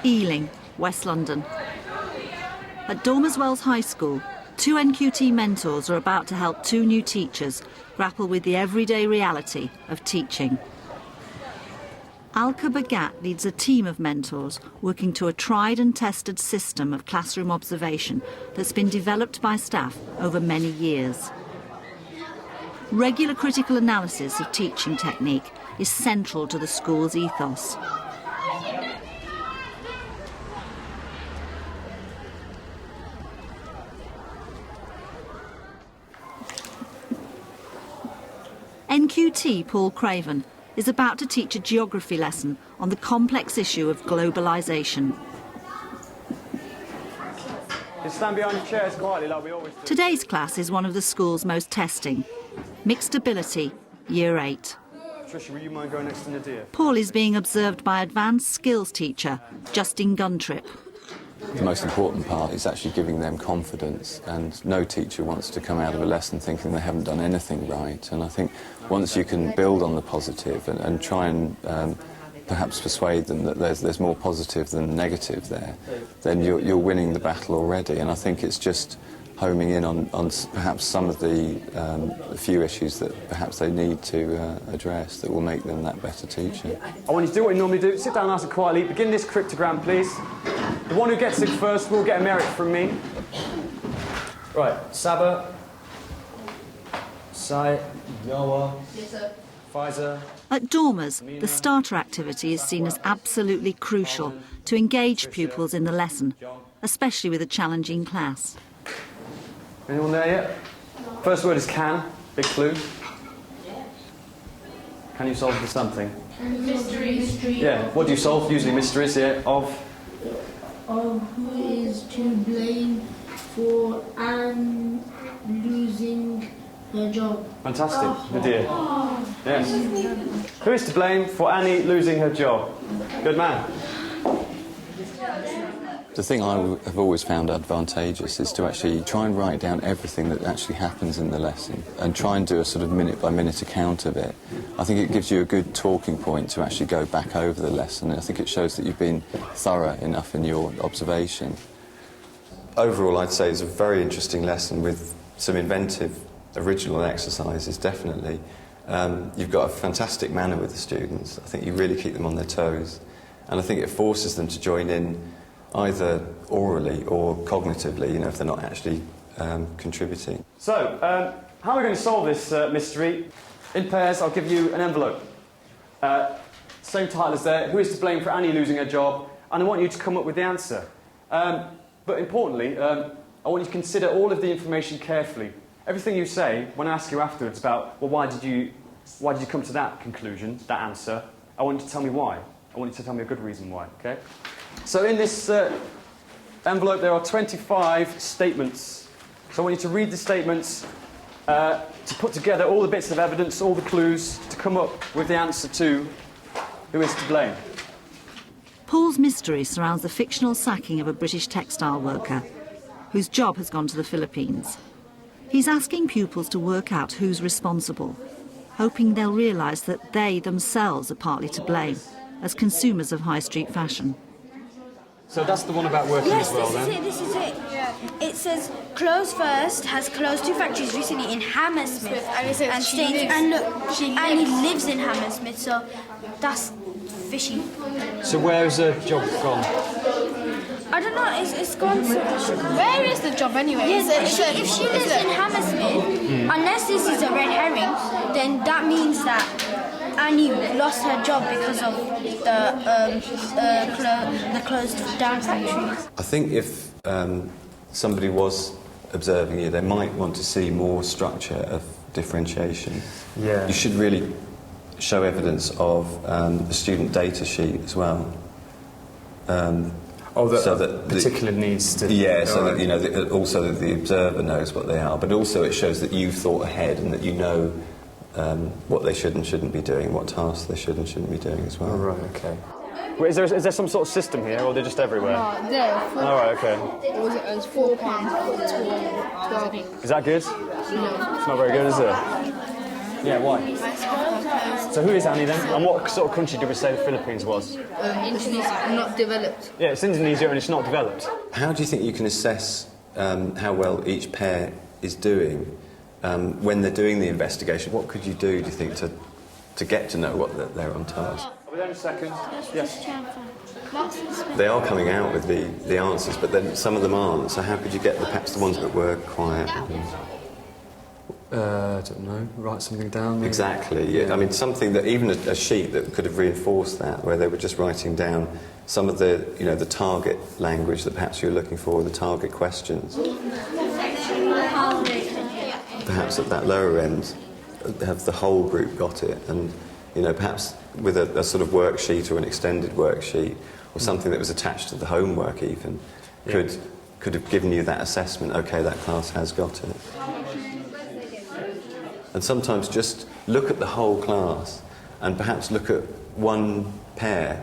Ealing, West London. At Dormers Wells High School, two NQT mentors are about to help two new teachers grapple with the everyday reality of teaching. Alka Bagat leads a team of mentors working to a tried and tested system of classroom observation that's been developed by staff over many years. Regular critical analysis of teaching technique is central to the school's ethos. NQT Paul Craven is about to teach a geography lesson on the complex issue of globalisation. Just stand behind your chairs quietly like we always do. Today's class is one of the school's most testing. Mixed ability, Year 8. Tricia, will you mind going next to Nadir? Paul is being observed by advanced skills teacher Justin Guntrip. The most important part is actually giving them confidence, and no teacher wants to come out of a lesson thinking they haven't done anything right. And I think once you can build on the positive and try and perhaps persuade them that there's more positive than negative there, then you're winning the battle already. And I think it's just homing in on perhaps some of the few issues that perhaps they need to address that will make them that better teacher. I want you to do what you normally do. Sit down nice and quietly. Begin this cryptogram, please. The one who gets it first will get a merit from me. Right, Saba, Sai, Noah, Pfizer. At Dormers, the starter activity is seen as absolutely crucial to engage pupils in the lesson, especially with a challenging class. Anyone there yet? First word is can. Big clue. Can you solve the something? Mystery. Yeah. What do you solve? Usually mysteries, yeah. Of Who is to blame for Anne losing her job? Fantastic. Nadir. Yes. Who is to blame for Annie losing her job? Good man. The thing I have always found advantageous is to actually try and write down everything that actually happens in the lesson and try and do a sort of minute-by-minute account of it. I think it gives you a good talking point to actually go back over the lesson, and I think it shows that you've been thorough enough in your observation. Overall, I'd say it's a very interesting lesson with some inventive, original exercises, definitely. You've got a fantastic manner with the students. I think you really keep them on their toes, and I think it forces them to join in either orally or cognitively, you know, if they're not actually contributing. So, how are we going to solve this mystery? In pairs, I'll give you an envelope. Same title as there. Who is to blame for Annie losing her job? And I want you to come up with the answer. But importantly, I want you to consider all of the information carefully. Everything you say, when I ask you afterwards about, well, why did you come to that conclusion, that answer, I want you to tell me why. I want you to tell me a good reason why, okay? So in this envelope there are 25 statements. So I want you to read the statements, to put together all the bits of evidence, all the clues, to come up with the answer to who is to blame. Paul's mystery surrounds the fictional sacking of a British textile worker whose job has gone to the Philippines. He's asking pupils to work out who's responsible, hoping they'll realise that they themselves are partly to blame as consumers of high street fashion. So that's the one about working as well, then? This is it. Yeah. It says, Clothes First has closed 2 factories recently in Hammersmith. And states, and look, Annie lives in Hammersmith, so that's fishy. So where is her job gone? I don't know, it's gone to... Where is the job anyway? Yes, if she lives in Hammersmith, unless this is a red herring, then that means that Annie lost her job because of the closed down factories. I think if somebody was observing you, they might want to see more structure of differentiation. Yeah. You should really show evidence of the student data sheet as well. So that particular needs to... Yeah, so that, you know, also that the observer knows what they are, but also it shows that you've thought ahead and that you know what they should and shouldn't be doing, what tasks they should and shouldn't be doing as well. Oh, right, okay. Wait, is there some sort of system here, or are they just everywhere? No, there. All right, okay. What was it? It was £4 for 12 hours, I think. Is that good? No. It's not very good, is it? Yeah, why? So who is Annie then? And what sort of country do we say the Philippines was? Indonesia, not developed. Yeah, it's Indonesia and it's not developed. How do you think you can assess how well each pair is doing when they're doing the investigation? What could you do you think, to get to know what they're on task? Are we there in a second? Yes. They are coming out with the answers, but then some of them aren't. So how could you get perhaps the ones that were quiet? I don't know. Write something down. Maybe. Exactly. Yeah. I mean, something that even a sheet that could have reinforced that, where they were just writing down some of the, the target language that perhaps you're looking for, the target questions. Perhaps at that lower end, have the whole group got it, and perhaps with a sort of worksheet or an extended worksheet or something that was attached to the homework even could have given you that assessment. Okay, that class has got it. And sometimes just look at the whole class and perhaps look at one pair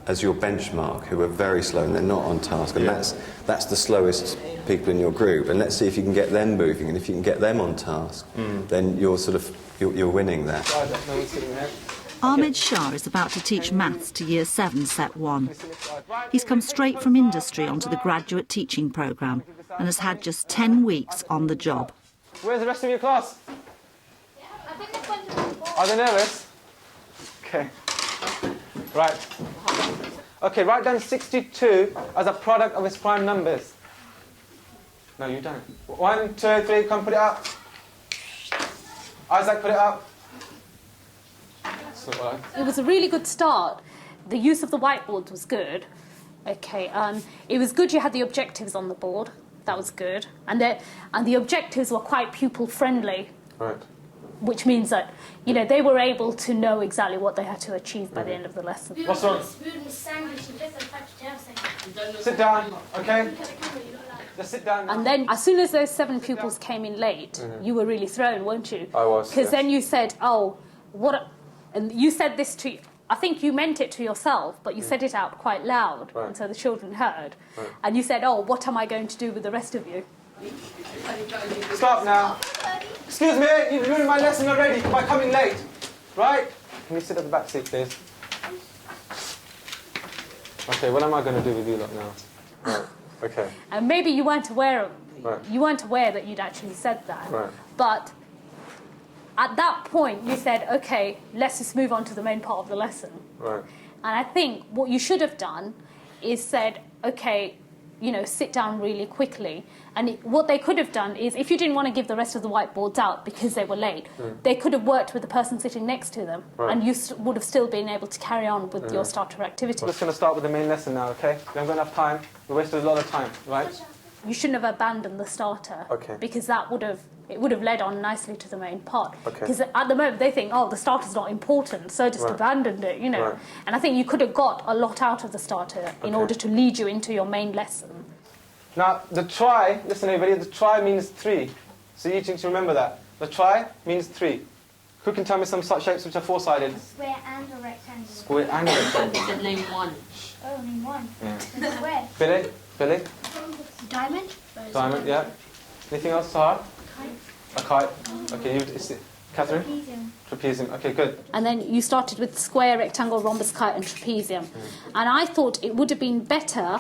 as your benchmark who are very slow and they're not on task, and that's the slowest people in your group, and let's see if you can get them moving, and if you can get them on task, then you're winning that. Ahmed Shah is about to teach maths to Year 7 Set 1. He's come straight from industry onto the graduate teaching programme and has had just 10 weeks on the job. Where's the rest of your class? Are they nervous? Okay. Right. Okay, write down 62 as a product of its prime numbers. No, you don't. 1, 2, 3, come put it up. Isaac, put it up. That's not right. It was a really good start. The use of the whiteboard was good. Okay, it was good you had the objectives on the board. That was good. And the objectives were quite pupil-friendly. Right. Which means that, they were able to know exactly what they had to achieve by the end of the lesson. What's wrong? Sit down, okay? Just sit down now. And then, as soon as those 7 pupils came in late, you were really thrown, weren't you? I was, because then you said, and you said this to, I think you meant it to yourself, but you said it out quite loud, and so the children heard. Right. And you said, what am I going to do with the rest of you? Stop now. Excuse me, you've ruined my lesson already by coming late. Right? Can you sit at the back seat, please? Okay, what am I going to do with you lot now? Right. Okay. And maybe you weren't aware that you'd actually said that. Right. But at that point, you said, okay, let's just move on to the main part of the lesson. Right. And I think what you should have done is said, okay, sit down really quickly. And what they could have done is, if you didn't want to give the rest of the whiteboards out because they were late, they could have worked with the person sitting next to them, and you would have still been able to carry on with your starter activity. We're just going to start with the main lesson now, okay? We haven't got enough time. We wasted a lot of time, right? You shouldn't have abandoned the starter, because that would have led on nicely to the main part. Because at the moment they think, the starter's not important, so just abandoned it, Right. And I think you could have got a lot out of the starter in order to lead you into your main lesson. Now, the try, listen everybody, the try means 3. So you need to remember that. The try means 3. Who can tell me some such shapes which are 4-sided? Square and a rectangle. Square and a rectangle. Said name 1. Oh, name 1. Yeah. Square. Billy? Diamond. Diamond, yeah. Anything else, Sahar? A kite. Okay, Catherine? Trapezium. Okay, good. And then you started with square, rectangle, rhombus, kite and trapezium. And I thought it would have been better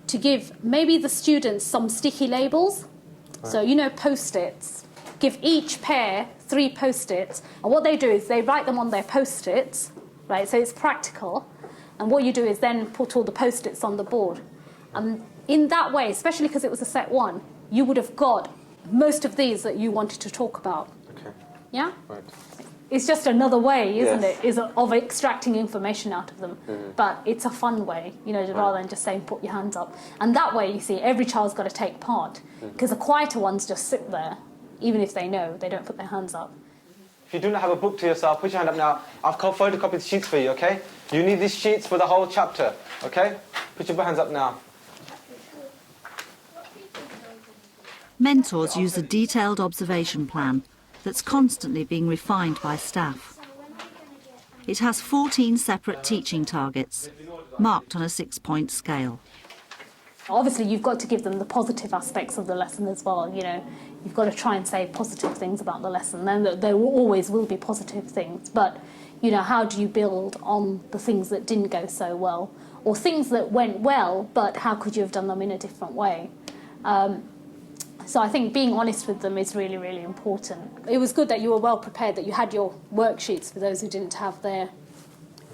to give maybe the students some sticky labels. So, Post-its. Give each pair 3 Post-its. And what they do is they write them on their Post-its, right? So it's practical. And what you do is then put all the Post-its on the board. And in that way, especially because it was a set 1, you would have got most of these that you wanted to talk about. Okay. Yeah? Right. It's just another way, isn't it, of extracting information out of them. But it's a fun way, rather than just saying, put your hands up. And that way, you see, every child's got to take part. Because the quieter ones just sit there, even if they know, they don't put their hands up. If you do not have a book to yourself, put your hand up now. I've photocopied the sheets for you, okay? You need these sheets for the whole chapter, okay? Put your hands up now. Mentors use a detailed observation plan that's constantly being refined by staff. It has 14 separate teaching targets, marked on a 6-point scale. Obviously, you've got to give them the positive aspects of the lesson as well, you've got to try and say positive things about the lesson. Then there always will be positive things, but you know, how do you build on the things that didn't go so well, or things that went well, but how could you have done them in a different way? So I think being honest with them is really, really important. It was good that you were well prepared, that you had your worksheets for those who didn't have their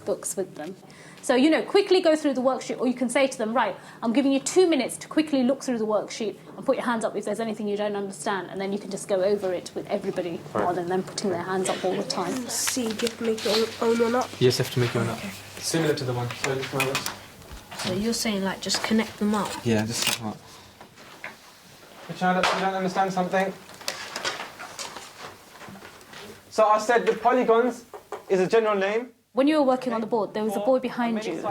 books with them. So, you know, quickly go through the worksheet, or you can say to them, right, I'm giving you 2 minutes to quickly look through the worksheet and put your hands up if there's anything you don't understand, and then you can just go over it with everybody rather than them putting their hands up all the time. See, do you have to make your own one up? Yes, you have to make your own up. Similar to the one. So you're saying, like, just connect them up? Yeah, just like that. Child, you don't understand something? So I said the polygons is a general name. When you were working on the board, there was a boy behind you.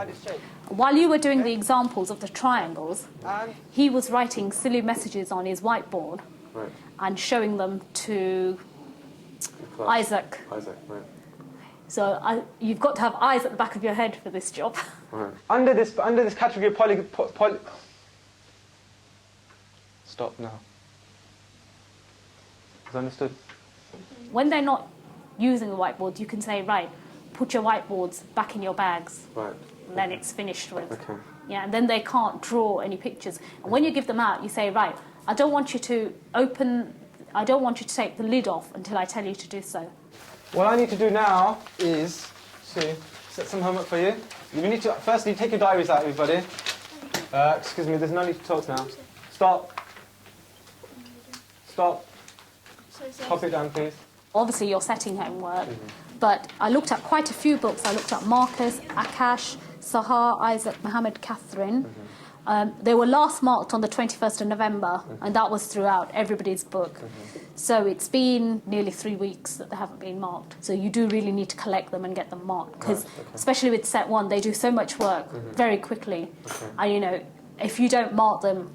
While you were doing the examples of the triangles, he was writing silly messages on his whiteboard and showing them to Isaac. So you've got to have eyes at the back of your head for this job. Under this category of Stop now. Is understood? When they're not using the whiteboard, you can say, right, put your whiteboards back in your bags. Right. And then it's finished with. Okay. Yeah, and then they can't draw any pictures. And when you give them out, you say, right, I don't want you to take the lid off until I tell you to do so. What I need to do now is to set some homework for you. You need to, firstly, take your diaries out, everybody. Excuse me, there's no need to talk now. Stop. Stop. Pop it down, please. Obviously, you're setting homework, but I looked at quite a few books. I looked at Marcus, Akash, Sahar, Isaac, Muhammad, Catherine. They were last marked on the 21st of November, and that was throughout everybody's book. So it's been nearly 3 weeks that they haven't been marked. So you do really need to collect them and get them marked, because especially with set one, they do so much work very quickly. And, you know, if you don't mark them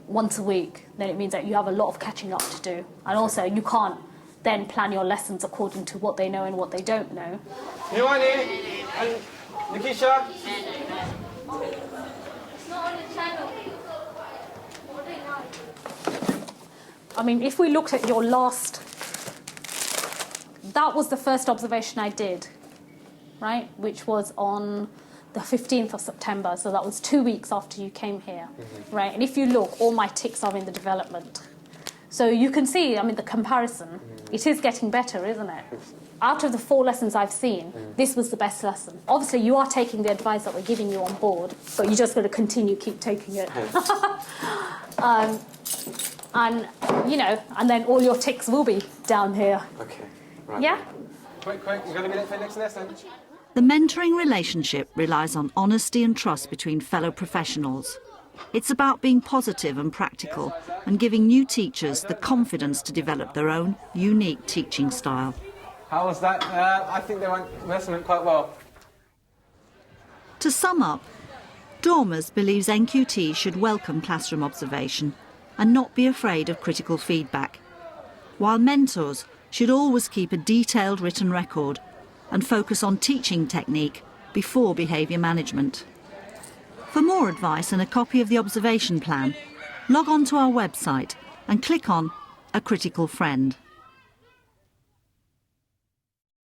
once a week, then it means that you have a lot of catching up to do. And also, you can't then plan your lessons according to what they know and what they don't know. Nuani and Nikisha. I mean, if we looked at your last... That was the first observation I did, right? Which was on the 15th of September. So that was 2 weeks after you came here, right? And if you look, all my ticks are in the development. So you can see, I mean, the comparison. It is getting better, isn't it? Out of the 4 lessons I've seen, this was the best lesson. Obviously, you are taking the advice that we're giving you on board, but you just got to keep taking it. And, you know, and then all your ticks will be down here. Okay. Right. Yeah? Quick, you're going to be late for the next lesson. The mentoring relationship relies on honesty and trust between fellow professionals. It's about being positive and practical and giving new teachers the confidence to develop their own unique teaching style. How was that? I think the lesson went quite well. To sum up, Dormers believes NQT should welcome classroom observation and not be afraid of critical feedback, while mentors should always keep a detailed written record and focus on teaching technique before behaviour management. For more advice and a copy of the observation plan, log on to our website and click on A Critical Friend.